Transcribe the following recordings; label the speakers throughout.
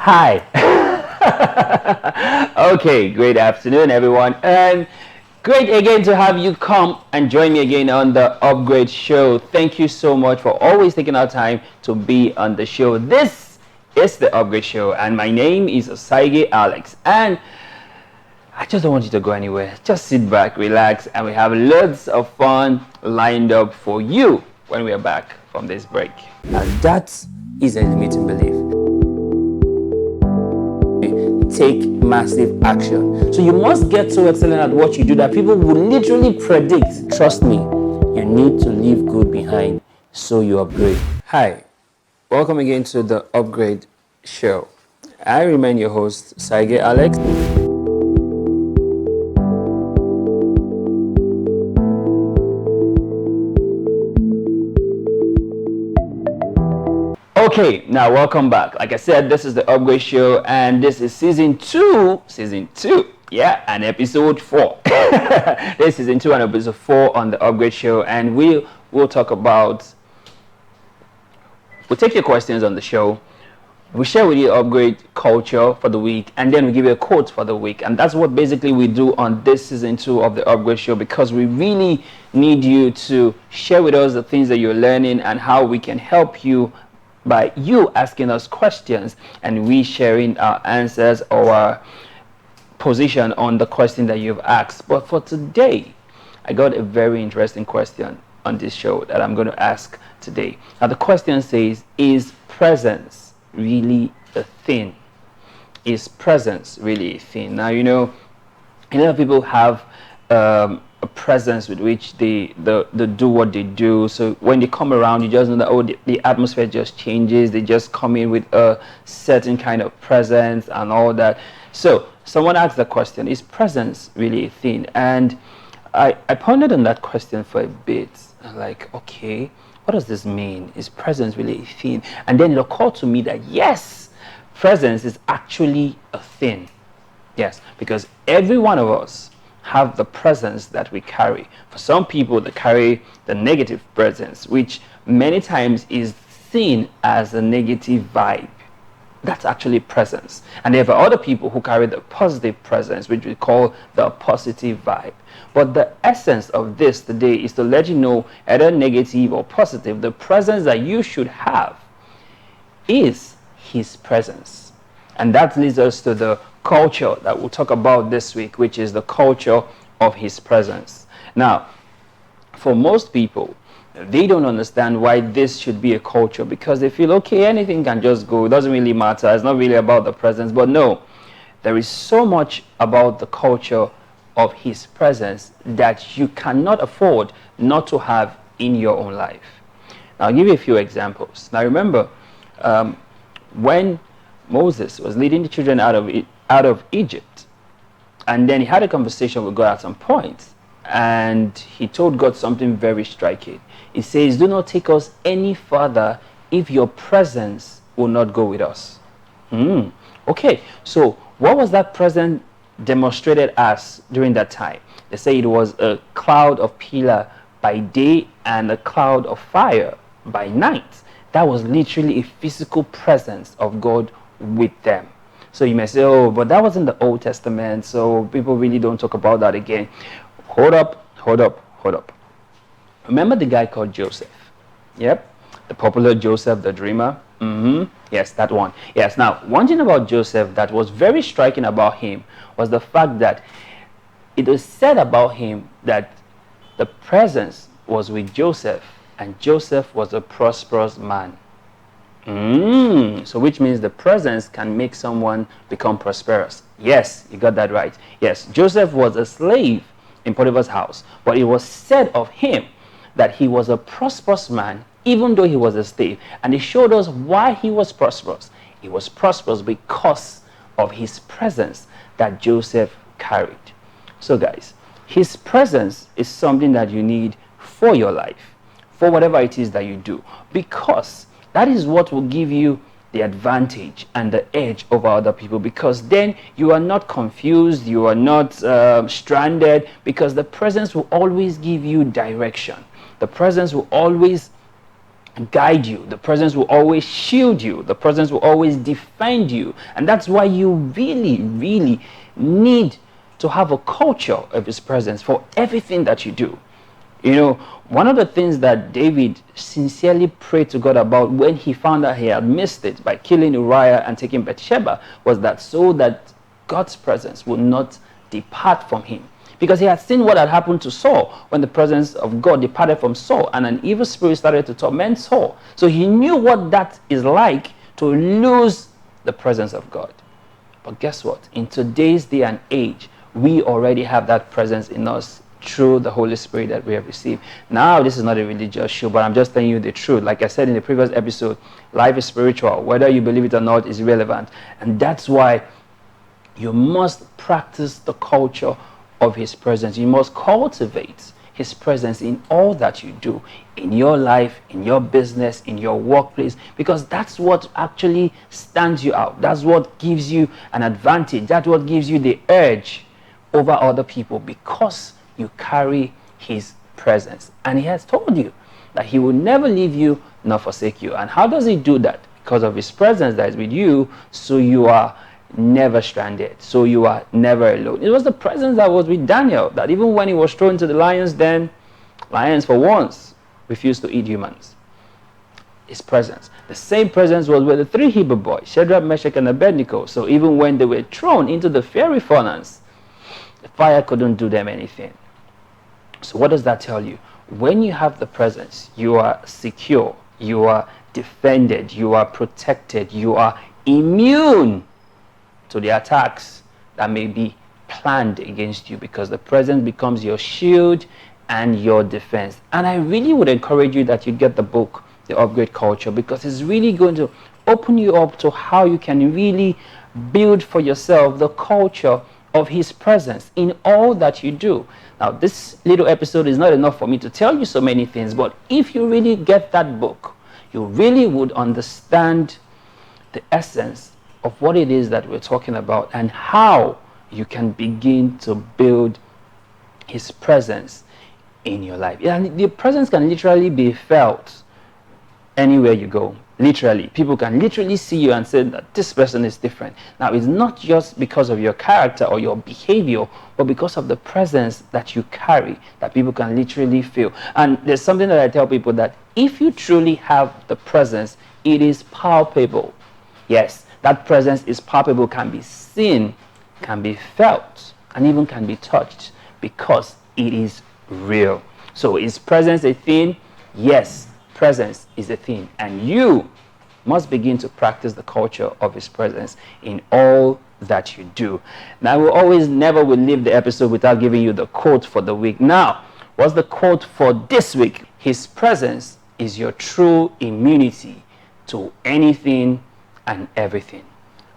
Speaker 1: Hi. Okay, great afternoon, everyone. And great again to have you come and join me again on the Upgrade Show. Thank you so much for always taking our time to be on the show. This is the Upgrade Show, and my name is Osaige Alex. And I just don't want you to go anywhere. Just sit back, relax, and we have loads of fun lined up for you when we are back from this break. And that is a limiting belief. Take massive action. So you must get so excellent at what you do that people will literally predict. Trust me, you need to leave good behind so you upgrade. Hi, welcome again to the Upgrade Show. I remain your host, Saige Alex. Okay, now welcome back. Like I said, this is the Upgrade Show, and this is season two, yeah, and episode 4. This is season 2 and episode 4 on the Upgrade Show, and we'll take your questions on the show. We share with you upgrade culture for the week, and then we give you a quote for the week. And that's what basically we do on this season 2 of the Upgrade Show, because we really need you to share with us the things that you're learning and how we can help you by you asking us questions and we sharing our answers or our position on the question that you've asked. But for today, I got a very interesting question on this show that I'm going to ask today. Now the question says, is presence really a thing? Is presence really a thing? Now, you know, a lot of people have a presence with which they do what they do. So when they come around, you just know that the atmosphere just changes. They just come in with a certain kind of presence and all that. So someone asked the question, is presence really a thing? And I pondered on that question for a bit. I'm like, okay, what does this mean? Is presence really a thing? And then it occurred to me that yes, presence is actually a thing. Yes, because every one of us have the presence that we carry. For some people, they carry the negative presence, which many times is seen as a negative vibe. That's actually presence. And there are other people who carry the positive presence, which we call the positive vibe. But the essence of this today is to let you know, either negative or positive, the presence that you should have is His presence. And that leads us to the culture that we'll talk about this week, which is the culture of His presence. Now, for most people, they don't understand why this should be a culture, because they feel, okay, anything can just go. It doesn't really matter. It's not really about the presence. But no, there is so much about the culture of His presence that you cannot afford not to have in your own life. Now, I'll give you a few examples. Now, remember, when Moses was leading the children out of Egypt, and then he had a conversation with God at some point, and he told God something very striking. He says, do not take us any further if your presence will not go with us. Okay, so what was that presence demonstrated as during that time? They say it was a cloud of pillar by day and a cloud of fire by night. That was literally a physical presence of God with them. So you may say, oh, but that was in the Old Testament, so people really don't talk about that again. Hold up. Remember the guy called Joseph? Yep, the popular Joseph the dreamer. Yes, that one. Yes, now, one thing about Joseph that was very striking about him was the fact that it was said about him that the presence was with Joseph, and Joseph was a prosperous man. So which means the presence can make someone become prosperous. Yes, you got that right. Yes, Joseph was a slave in Potiphar's house, but it was said of him that he was a prosperous man, even though he was a slave. And it showed us why he was prosperous. He was prosperous because of his presence that Joseph carried. So guys, his presence is something that you need for your life, for whatever it is that you do, because that is what will give you the advantage and the edge over other people, because then you are not confused, you are not stranded, because the presence will always give you direction. The presence will always guide you. The presence will always shield you. The presence will always defend you. And that's why you really, really need to have a culture of his presence for everything that you do. You know, one of the things that David sincerely prayed to God about when he found out he had missed it by killing Uriah and taking Bathsheba was that so that God's presence would not depart from him. Because he had seen what had happened to Saul when the presence of God departed from Saul and an evil spirit started to torment Saul. So he knew what that is like to lose the presence of God. But guess what? In today's day and age, we already have that presence in us through the Holy Spirit that we have received. Now, this is not a religious show, but I'm just telling you the truth. Like I said in the previous episode, life is spiritual. Whether you believe it or not is irrelevant. And that's why you must practice the culture of his presence. You must cultivate his presence in all that you do, in your life, in your business, in your workplace, because that's what actually stands you out. That's what gives you an advantage. That's what gives you the edge over other people, because you carry his presence. And he has told you that he will never leave you nor forsake you. And how does he do that? Because of his presence that is with you, so you are never stranded, so you are never alone. It was the presence that was with Daniel, that even when he was thrown into the lions den, lions for once refused to eat humans. His presence. The same presence was with the three Hebrew boys, Shadrach, Meshach, and Abednego. So even when they were thrown into the fiery furnace, the fire couldn't do them anything. So what does that tell you? When you have the presence, you are secure, you are defended, you are protected, you are immune to the attacks that may be planned against you, because the presence becomes your shield and your defense. And I really would encourage you that you get the book, The Upgrade Culture, because it's really going to open you up to how you can really build for yourself the culture of his presence in all that you do. Now, this little episode is not enough for me to tell you so many things, but if you really get that book, you really would understand the essence of what it is that we're talking about and how you can begin to build his presence in your life. And the presence can literally be felt anywhere you go. Literally, people can literally see you and say that this person is different. Now, it's not just because of your character or your behavior, but because of the presence that you carry that people can literally feel. And there's something that I tell people, that if you truly have the presence, it is palpable. Yes, that presence is palpable, can be seen, can be felt, and even can be touched, because it is real. So is presence a thing? Yes, presence is a thing, and you must begin to practice the culture of his presence in all that you do. Now, we always never will leave the episode without giving you the quote for the week. Now, what's the quote for this week? His presence is your true immunity to anything and everything.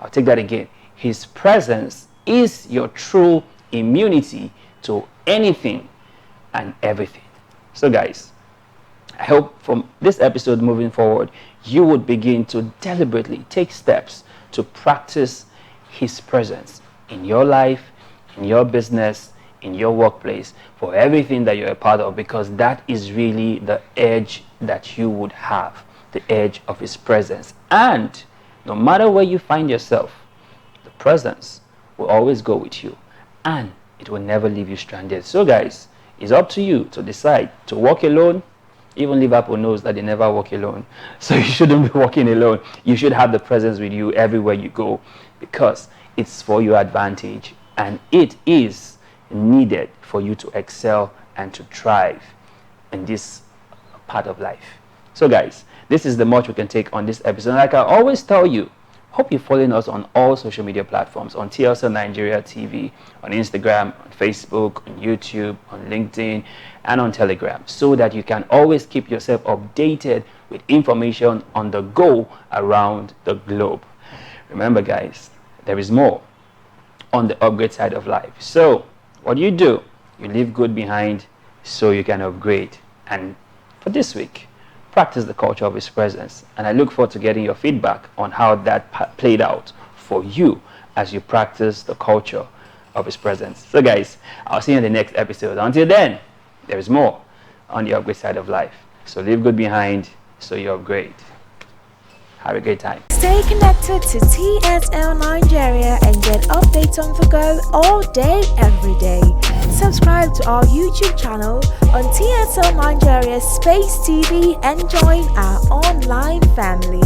Speaker 1: I'll take that again. His presence is your true immunity to anything and everything. So guys, I hope from this episode moving forward, you would begin to deliberately take steps to practice his presence in your life, in your business, in your workplace, for everything that you're a part of, because that is really the edge that you would have, the edge of his presence. And no matter where you find yourself, the presence will always go with you, and it will never leave you stranded. So guys, it's up to you to decide to walk alone. Even Liverpool knows that they never walk alone. So you shouldn't be walking alone. You should have the presence with you everywhere you go, because it's for your advantage, and it is needed for you to excel and to thrive in this part of life. So guys, this is the much we can take on this episode. Like I always tell you, hope you're following us on all social media platforms, on TLC Nigeria TV, on Instagram, on Facebook, on YouTube, on LinkedIn, and on Telegram, so that you can always keep yourself updated with information on the go around the globe. Remember guys, there is more on the upgrade side of life. So what do? You leave good behind so you can upgrade. And for this week, practice the culture of his presence, and I look forward to getting your feedback on how that played out for you as you practice the culture of his presence. So guys, I'll see you in the next episode. Until then, there is more on the upgrade side of life. So leave good behind so you upgrade. Have a great time.
Speaker 2: Stay connected to TSL Nigeria and get updates on the go all day, every day. Subscribe to our YouTube channel on TSL Nigeria Space TV and join our online family.